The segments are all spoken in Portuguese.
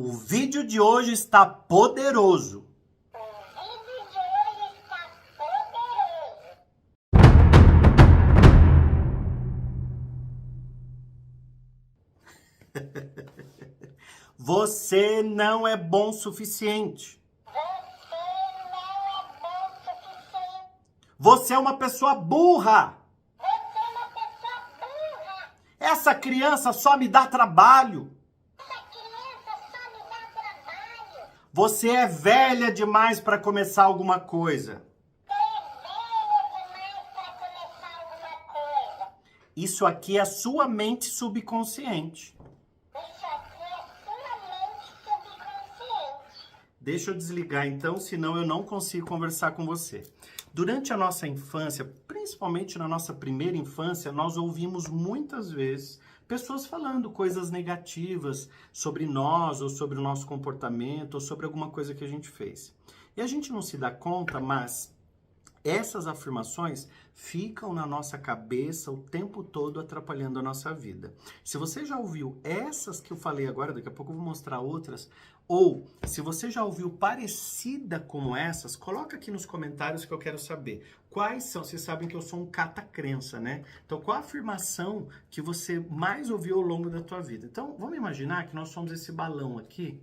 O vídeo de hoje está poderoso. Você não é bom o suficiente. Você é uma pessoa burra. Essa criança só me dá trabalho. Você é velha demais para começar alguma coisa. Isso aqui é sua mente subconsciente. Deixa eu desligar então, senão eu não consigo conversar com você. Durante a nossa infância, principalmente na nossa primeira infância, nós ouvimos muitas vezes pessoas falando coisas negativas sobre nós, ou sobre o nosso comportamento, ou sobre alguma coisa que a gente fez. E a gente não se dá conta, mas essas afirmações ficam na nossa cabeça o tempo todo atrapalhando a nossa vida. Se você já ouviu essas que eu falei agora, daqui a pouco eu vou mostrar outras, ou se você já ouviu parecida como essas, coloca aqui nos comentários que eu quero saber. Quais são? Vocês sabem que eu sou um cata-crença, né? Então, qual a afirmação que você mais ouviu ao longo da tua vida? Então, vamos imaginar que nós somos esse balão aqui.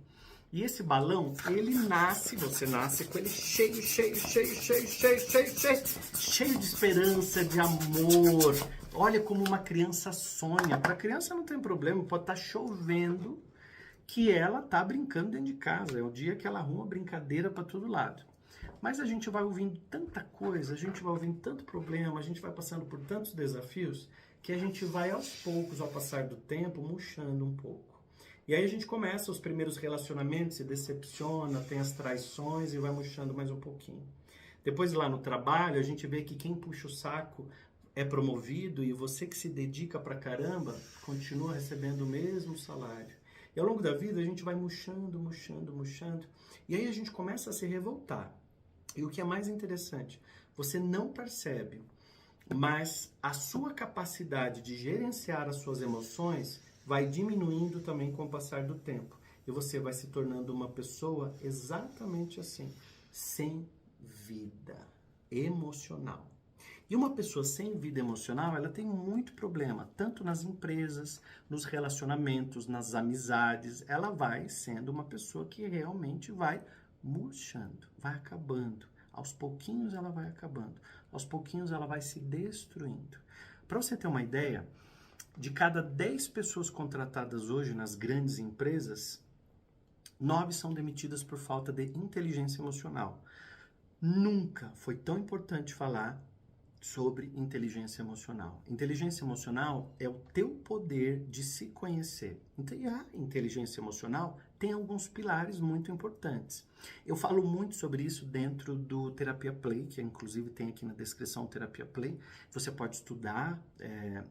E esse balão, ele nasce, você nasce com ele cheio de esperança, de amor. Olha como uma criança sonha. Para criança não tem problema, pode estar chovendo, que ela tá brincando dentro de casa. É o dia que ela arruma brincadeira para todo lado. Mas a gente vai ouvindo tanta coisa, a gente vai ouvindo tanto problema, a gente vai passando por tantos desafios, que a gente vai aos poucos, ao passar do tempo, murchando um pouco. E aí a gente começa os primeiros relacionamentos, se decepciona, tem as traições e vai murchando mais um pouquinho. Depois lá no trabalho, a gente vê que quem puxa o saco é promovido e você que se dedica pra caramba, continua recebendo o mesmo salário. E ao longo da vida a gente vai murchando. E aí a gente começa a se revoltar. E o que é mais interessante, você não percebe, mas a sua capacidade de gerenciar as suas emoções vai diminuindo também com o passar do tempo. E você vai se tornando uma pessoa exatamente assim, sem vida emocional. E uma pessoa sem vida emocional, ela tem muito problema, tanto nas empresas, nos relacionamentos, nas amizades. Ela vai sendo uma pessoa que realmente vai murchando, vai acabando. Aos pouquinhos ela vai acabando, aos pouquinhos ela vai se destruindo. Para você ter uma ideia, de cada 10 pessoas contratadas hoje nas grandes empresas, 9 são demitidas por falta de inteligência emocional. Nunca foi tão importante falar sobre inteligência emocional. Inteligência emocional é o teu poder de se conhecer. Então, a inteligência emocional tem alguns pilares muito importantes. Eu falo muito sobre isso dentro do Terapia Play, que inclusive tem aqui na descrição o Terapia Play. Você pode estudar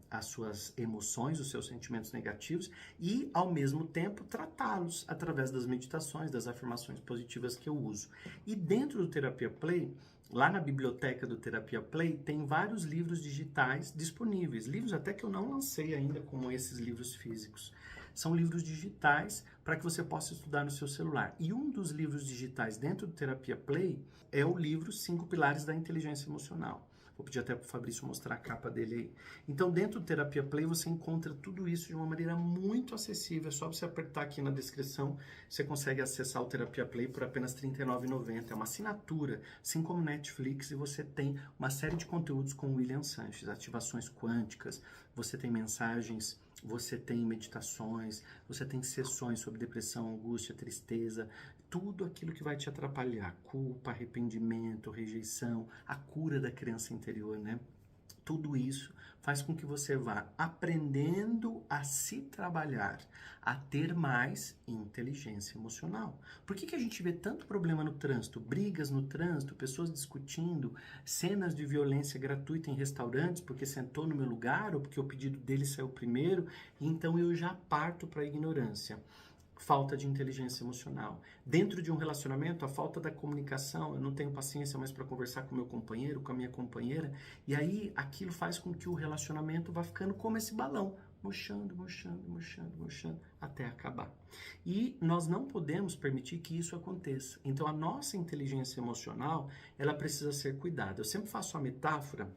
as suas emoções, os seus sentimentos negativos e, ao mesmo tempo, tratá-los através das meditações, das afirmações positivas que eu uso. E dentro do Terapia Play, lá na biblioteca do Terapia Play, tem vários livros digitais disponíveis. Livros até que eu não lancei ainda, como esses livros físicos. São livros digitais para que você possa estudar no seu celular. E um dos livros digitais dentro do Terapia Play é o livro 5 Pilares da Inteligência Emocional. Vou pedir até para o Fabrício mostrar a capa dele aí. Então, dentro do Terapia Play, você encontra tudo isso de uma maneira muito acessível. É só você apertar aqui na descrição, você consegue acessar o Terapia Play por apenas R$ 39,90. É uma assinatura, assim como Netflix, e você tem uma série de conteúdos com o William Sanches, ativações quânticas, você tem mensagens, você tem meditações, você tem sessões sobre depressão, angústia, tristeza, tudo aquilo que vai te atrapalhar, culpa, arrependimento, rejeição, a cura da criança interior, né? Tudo isso faz com que você vá aprendendo a se trabalhar, a ter mais inteligência emocional. Por que a gente vê tanto problema no trânsito? Brigas no trânsito, pessoas discutindo, cenas de violência gratuita em restaurantes, porque sentou no meu lugar ou porque o pedido dele saiu primeiro, então eu já parto para a ignorância. Falta de inteligência emocional. Dentro de um relacionamento, a falta da comunicação, eu não tenho paciência mais para conversar com meu companheiro, com a minha companheira, e aí aquilo faz com que o relacionamento vá ficando como esse balão, murchando, murchando, murchando, murchando, até acabar. E nós não podemos permitir que isso aconteça. Então, a nossa inteligência emocional, ela precisa ser cuidada. Eu sempre faço a metáfora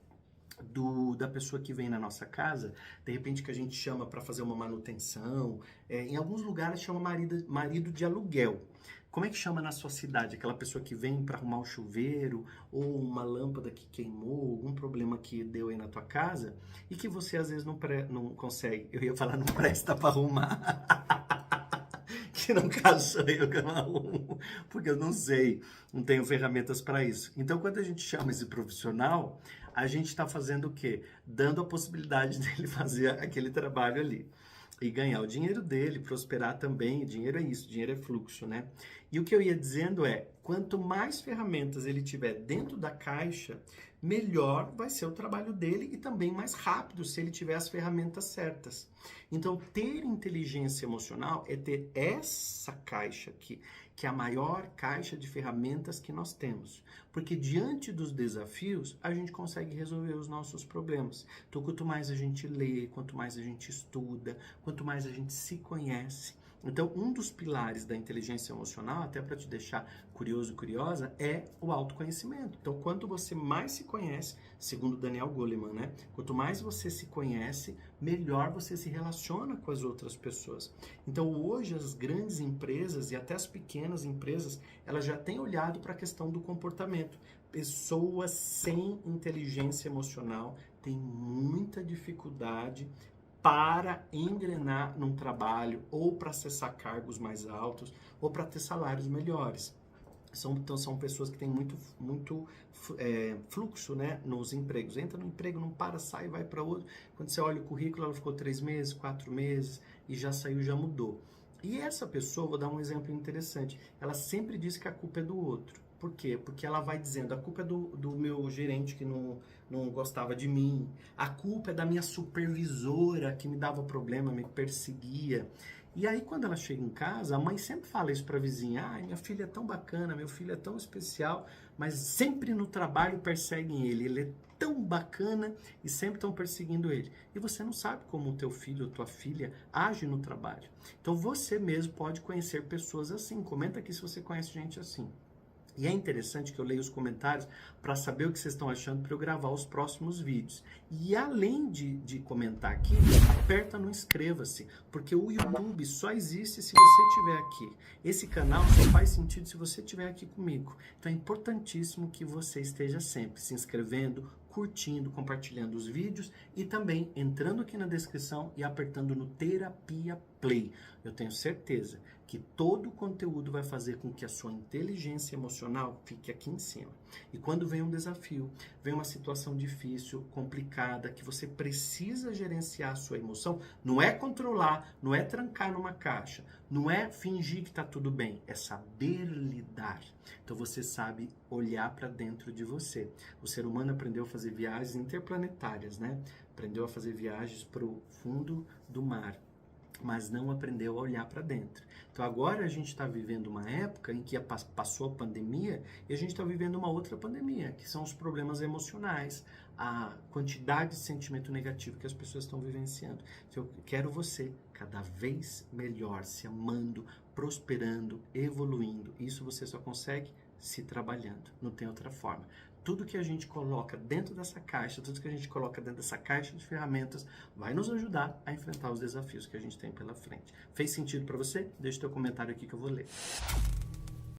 da pessoa que vem na nossa casa, de repente que a gente chama para fazer uma manutenção, em alguns lugares chama marido de aluguel. Como é que chama na sua cidade? Aquela pessoa que vem para arrumar o chuveiro, ou uma lâmpada que queimou, algum problema que deu aí na tua casa, e que você às vezes não consegue, eu ia falar não presta para arrumar, que no caso sou eu que não arrumo, porque eu não sei, não tenho ferramentas para isso. Então, quando a gente chama esse profissional, a gente está fazendo o quê? Dando a possibilidade dele fazer aquele trabalho ali. E ganhar o dinheiro dele, prosperar também. Dinheiro é isso, dinheiro é fluxo, né? E o que eu ia dizendo é, quanto mais ferramentas ele tiver dentro da caixa, melhor vai ser o trabalho dele e também mais rápido se ele tiver as ferramentas certas. Então, ter inteligência emocional é ter essa caixa aqui, que é a maior caixa de ferramentas que nós temos. Porque diante dos desafios, a gente consegue resolver os nossos problemas. Então, quanto mais a gente lê, quanto mais a gente estuda, quanto mais a gente se conhece. Então, um dos pilares da inteligência emocional, até para te deixar curioso, curiosa, é o autoconhecimento. Então, quanto você mais se conhece, segundo Daniel Goleman, né? Quanto mais você se conhece, melhor você se relaciona com as outras pessoas. Então, hoje, as grandes empresas e até as pequenas empresas, elas já têm olhado para a questão do comportamento. Pessoas sem inteligência emocional têm muita dificuldade para engrenar num trabalho, ou para acessar cargos mais altos, ou para ter salários melhores. Então, são pessoas que têm muito fluxo, né, nos empregos. Entra no emprego, não para, sai, vai para outro. Quando você olha o currículo, ela ficou 3 meses, 4 meses, e já saiu, já mudou. E essa pessoa, vou dar um exemplo interessante, ela sempre diz que a culpa é do outro. Por quê? Porque ela vai dizendo, a culpa é do meu gerente que não gostava de mim, a culpa é da minha supervisora que me dava problema, me perseguia. E aí, quando ela chega em casa, a mãe sempre fala isso para a vizinha, ai, minha filha é tão bacana, meu filho é tão especial, mas sempre no trabalho perseguem ele é tão bacana e sempre estão perseguindo ele. E você não sabe como o teu filho ou tua filha age no trabalho. Então, você mesmo pode conhecer pessoas assim. Comenta aqui se você conhece gente assim. E é interessante que eu leio os comentários para saber o que vocês estão achando para eu gravar os próximos vídeos. E além de comentar aqui, aperta no inscreva-se, porque o YouTube só existe se você estiver aqui. Esse canal só faz sentido se você estiver aqui comigo. Então é importantíssimo que você esteja sempre se inscrevendo, curtindo, compartilhando os vídeos e também entrando aqui na descrição e apertando no Terapia Play. Eu tenho certeza que todo o conteúdo vai fazer com que a sua inteligência emocional fique aqui em cima. E quando vem um desafio, vem uma situação difícil, complicada, que você precisa gerenciar a sua emoção, não é controlar, não é trancar numa caixa, não é fingir que está tudo bem, é saber lidar. Então você sabe olhar para dentro de você. O ser humano aprendeu a fazer viagens interplanetárias, né? Aprendeu a fazer viagens para o fundo do mar, mas não aprendeu a olhar para dentro. Então agora a gente está vivendo uma época em que passou a pandemia e a gente está vivendo uma outra pandemia, que são os problemas emocionais, a quantidade de sentimento negativo que as pessoas estão vivenciando. Então, eu quero você cada vez melhor, se amando, prosperando, evoluindo. Isso você só consegue se trabalhando, não tem outra forma. Tudo que a gente coloca dentro dessa caixa, tudo que a gente coloca dentro dessa caixa de ferramentas vai nos ajudar a enfrentar os desafios que a gente tem pela frente. Fez sentido para você? Deixa teu comentário aqui que eu vou ler.